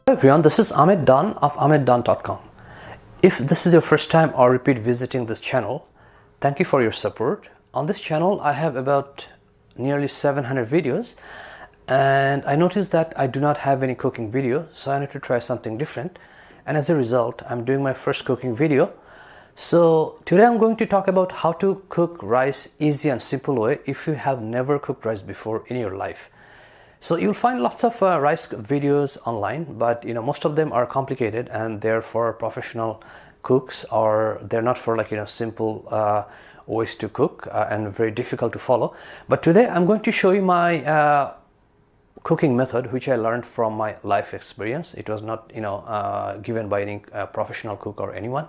Hi everyone, this is Ahmed Dan of ahmeddan.com. If this is your first time or repeat visiting this channel, thank you for your support. On this channel I have about nearly 700 videos, and I noticed that I do not have any cooking video, so I need to try something different, and as a result I'm doing my first cooking video. So today I'm going to talk about how to cook rice easy and simple way if you have never cooked rice before in your life. So you'll find lots of rice videos online, but most of them are complicated and they're for professional cooks, or they're not for simple ways to cook and very difficult to follow. But today I'm going to show you my cooking method, which I learned from my life experience. It was not given by any professional cook or anyone.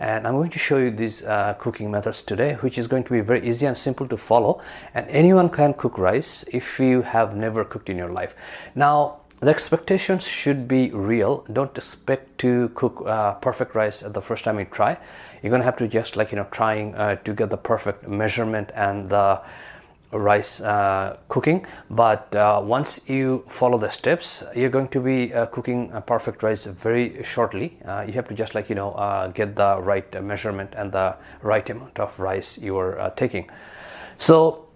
And I'm going to show you these cooking methods today, which is going to be very easy and simple to follow, and anyone can cook rice if you have never cooked in your life. Now the expectations should be real. Don't expect to cook perfect rice at the first time you try. You're gonna have to just trying to get the perfect measurement and the rice cooking, but once you follow the steps, you're going to be cooking a perfect rice very shortly. You have to just get the right measurement and the right amount of rice you are taking. So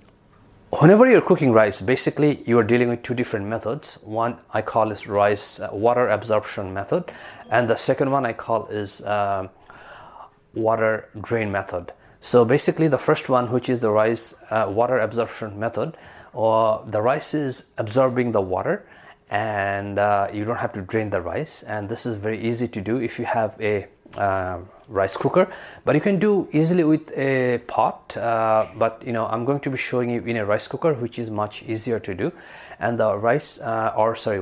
whenever you're cooking rice, basically you are dealing with two different methods. One I call is rice water absorption method, and the second one I call is water drain method. So basically the first one, which is the rice water absorption method, or the rice is absorbing the water and you don't have to drain the rice, and this is very easy to do if you have a rice cooker, but you can do easily with a pot, but I'm going to be showing you in a rice cooker, which is much easier to do. And the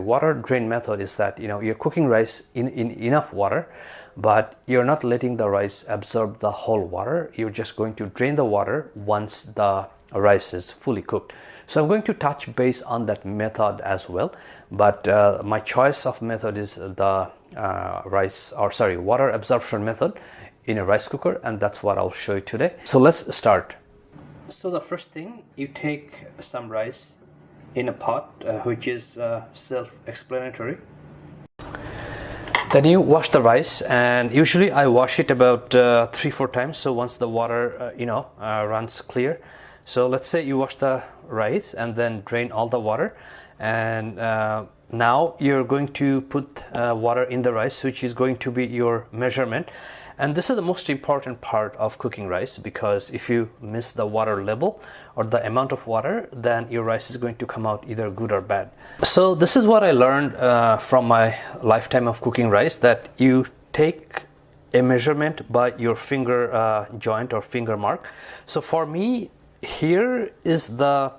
water drain method is that you're cooking rice in enough water, but you're not letting the rice absorb the whole water. You're just going to drain the water once the rice is fully cooked. So I'm going to touch base on that method as well, but my choice of method is the water absorption method in a rice cooker, and that's what I'll show you today. So let's start. So the first thing, you take some rice in a pot, which is self-explanatory. Then you wash the rice, and usually I wash it about 3-4 times. So once the water runs clear. So let's say you wash the rice and then drain all the water, and now you're going to put water in the rice, which is going to be your measurement. And this is the most important part of cooking rice, because if you miss the water level or the amount of water, then your rice is going to come out either good or bad. So this is what I learned from my lifetime of cooking rice, that you take a measurement by your finger joint or finger mark. So for me, here is the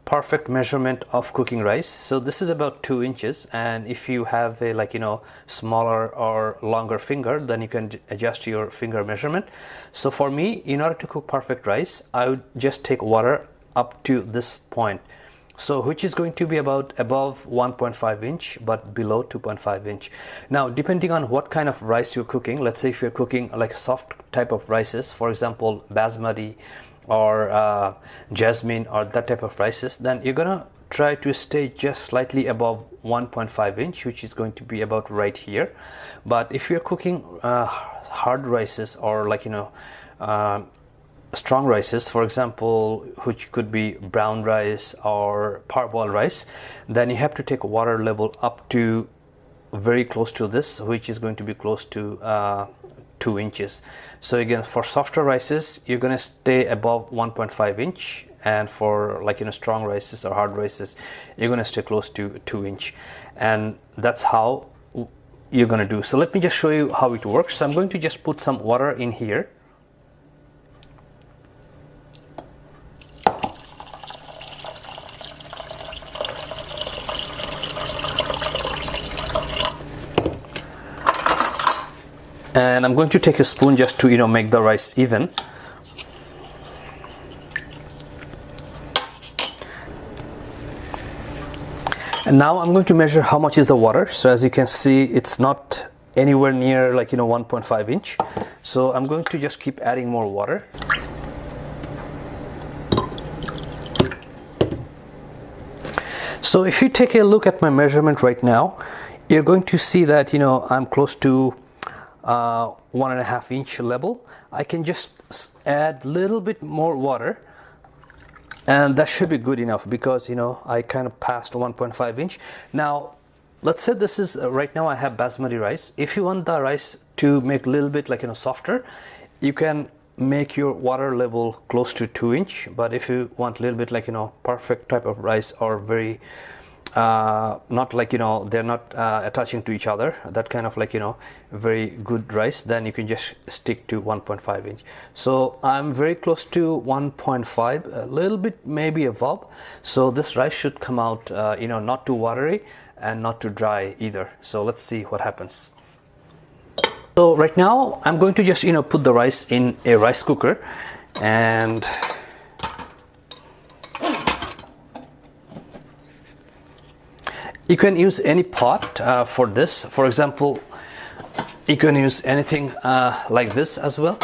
perfect measurement of cooking rice. So this is about 2 inches, and if you have a smaller or longer finger, then you can adjust your finger measurement. So for me, in order to cook perfect rice, I would just take water up to this point, so which is going to be about above 1.5 inch but below 2.5 inch. Now depending on what kind of rice you're cooking, let's say if you're cooking like soft type of rices, for example Basmati or Jasmine or that type of rices, then you're gonna try to stay just slightly above 1.5 inch, which is going to be about right here. But if you're cooking hard rices or strong rices, for example, which could be brown rice or parboiled rice, then you have to take water level up to very close to this, which is going to be close to 2 inches. So again, for softer rices, you're going to stay above 1.5 inch, and for strong rices or hard rices, you're going to stay close to 2 inch, and that's how you're going to do. So let me just show you how it works. So I'm going to just put some water in here. And I'm going to take a spoon just to make the rice even. And now I'm going to measure how much is the water. So as you can see, it's not anywhere near 1.5 inch. So I'm going to just keep adding more water. So if you take a look at my measurement right now, you're going to see that I'm close to 1.5 inch level. I can just add a little bit more water, and that should be good enough, because I kind of passed 1.5 inch. Now let's say this is right now I have basmati rice. If you want the rice to make a little bit softer, you can make your water level close to 2 inch. But if you want a little bit perfect type of rice, or very not they're not attaching to each other, that kind of very good rice, then you can just stick to 1.5 inch. So I'm very close to 1.5, a little bit maybe above. So this rice should come out not too watery and not too dry either. So let's see what happens. So right now I'm going to just put the rice in a rice cooker, and you can use any pot for this. For example, you can use anything like this as well,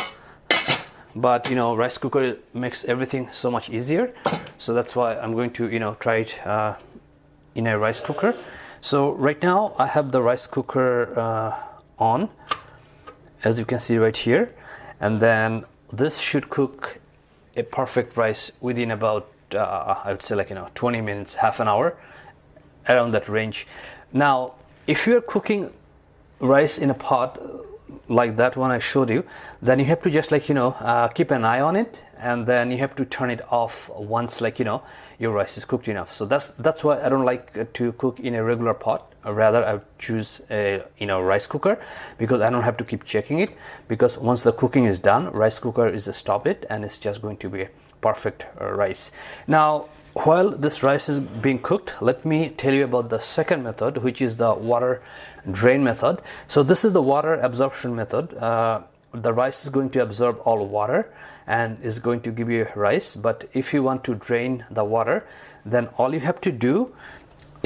but rice cooker makes everything so much easier. So that's why I'm going to try it in a rice cooker. So right now I have the rice cooker on, as you can see right here, and then this should cook a perfect rice within about I would say 20 minutes, half an hour, around that range. Now if you're cooking rice in a pot like that one I showed you, then you have to just keep an eye on it, and then you have to turn it off once your rice is cooked enough. So that's why I don't like to cook in a regular pot. Rather I choose a rice cooker, because I don't have to keep checking it, because once the cooking is done, rice cooker is a stop it, and it's just going to be a perfect rice. Now while this rice is being cooked, let me tell you about the second method, which is the water drain method. So this is the water absorption method. The rice is going to absorb all water and is going to give you rice. But if you want to drain the water, then all you have to do,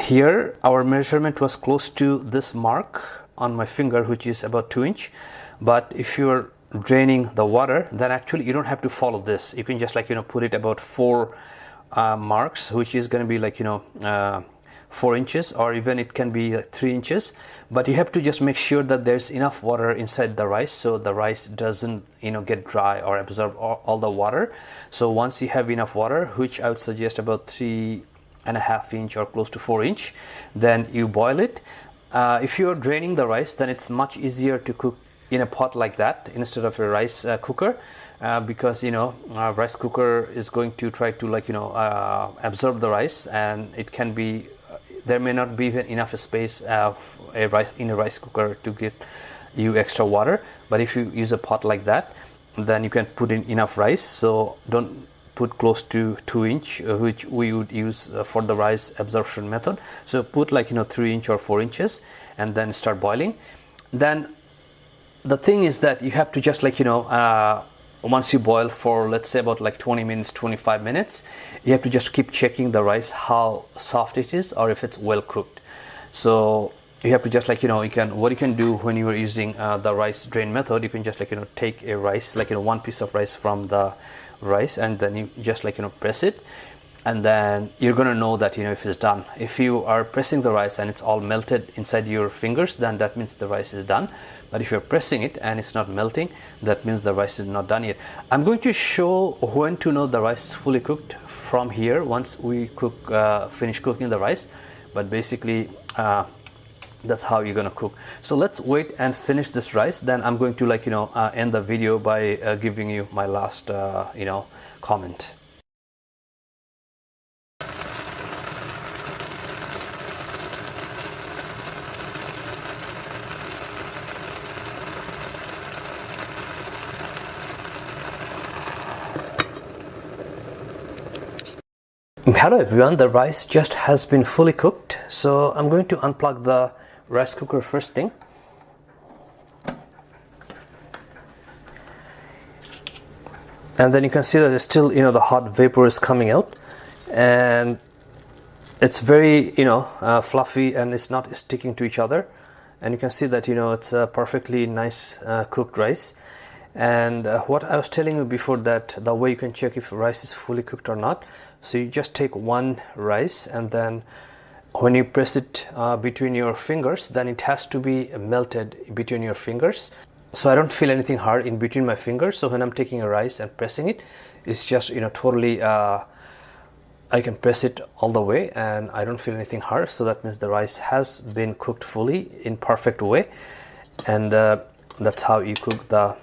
here our measurement was close to this mark on my finger, which is about 2 inch. But if you're draining the water, then actually you don't have to follow this. You can just put it about 4 marks, which is going to be 4 inches, or even it can be 3 inches. But you have to just make sure that there's enough water inside the rice, so the rice doesn't get dry or absorb all the water. So once you have enough water, which I would suggest about 3.5 inch or close to 4 inch, then you boil it. If you're draining the rice, then it's much easier to cook in a pot like that instead of a rice cooker, because rice cooker is going to try to absorb the rice, and it can be there may not be even enough space in a rice cooker to get you extra water. But if you use a pot like that, then you can put in enough rice. So don't put close to 2 inch, which we would use for the rice absorption method. So put 3 inch or 4 inches, and then start boiling. Then the thing is that you have to just once you boil for, let's say, about 20 minutes, 25 minutes, you have to just keep checking the rice, how soft it is, or if it's well cooked. So you have to just what you can do when you are using the rice drain method, you can just take a rice, one piece of rice from the rice, and then you just press it, and then you're gonna know that if it's done. If you are pressing the rice and it's all melted inside your fingers, then that means the rice is done. But if you're pressing it and it's not melting, that means the rice is not done yet. I'm going to show when to know the rice is fully cooked from here once we finish cooking the rice. But basically that's how you're gonna cook. So let's wait and finish this rice, then I'm going to end the video by giving you my last comment. Hello everyone, the rice just has been fully cooked. So I'm going to unplug the rice cooker first thing. And then you can see that it's still, the hot vapor is coming out, and it's very, fluffy, and it's not sticking to each other. And you can see that, it's a perfectly nice cooked rice. And what I was telling you before, that the way you can check if rice is fully cooked or not. So you just take one rice, and then when you press it between your fingers, then it has to be melted between your fingers. So I don't feel anything hard in between my fingers. So when I'm taking a rice and pressing it, it's just, you know, totally I can press it all the way and I don't feel anything hard. So that means the rice has been cooked fully in perfect way, and that's how you cook the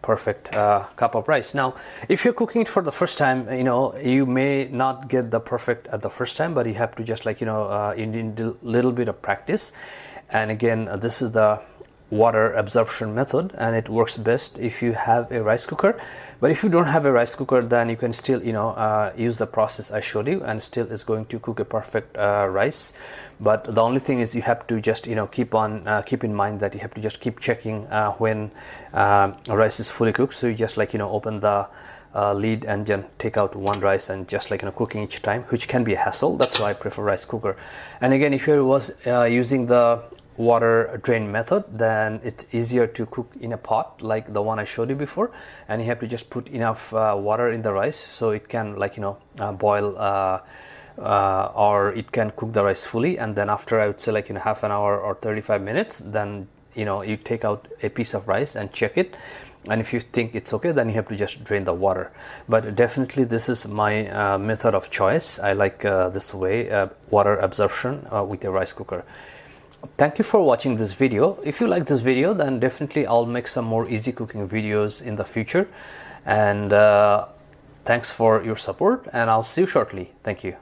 perfect cup of rice. Now if you're cooking it for the first time, you know, you may not get the perfect at the first time, but you have to just, like, you know, you need a little bit of practice. And again, this is the water absorption method, and it works best if you have a rice cooker. But if you don't have a rice cooker, then you can still, you know, use the process I showed you, and still is going to cook a perfect rice. But the only thing is you have to just, you know, keep in mind that you have to just keep checking when rice is fully cooked. So you just, like, you know, open the lid and then take out one rice and just, like, you know, cooking each time, which can be a hassle. That's why I prefer rice cooker. And again, if you was using the water drain method, then it's easier to cook in a pot like the one I showed you before, and you have to just put enough water in the rice so it can, like, you know, boil or it can cook the rice fully. And then after, I would say, like, in half an hour or 35 minutes, then, you know, you take out a piece of rice and check it, and if you think it's okay, then you have to just drain the water. But definitely this is my method of choice. I like this way, water absorption with a rice cooker. Thank you for watching this video. If you like this video, then definitely I'll make some more easy cooking videos in the future. And thanks for your support, and I'll see you shortly. Thank you.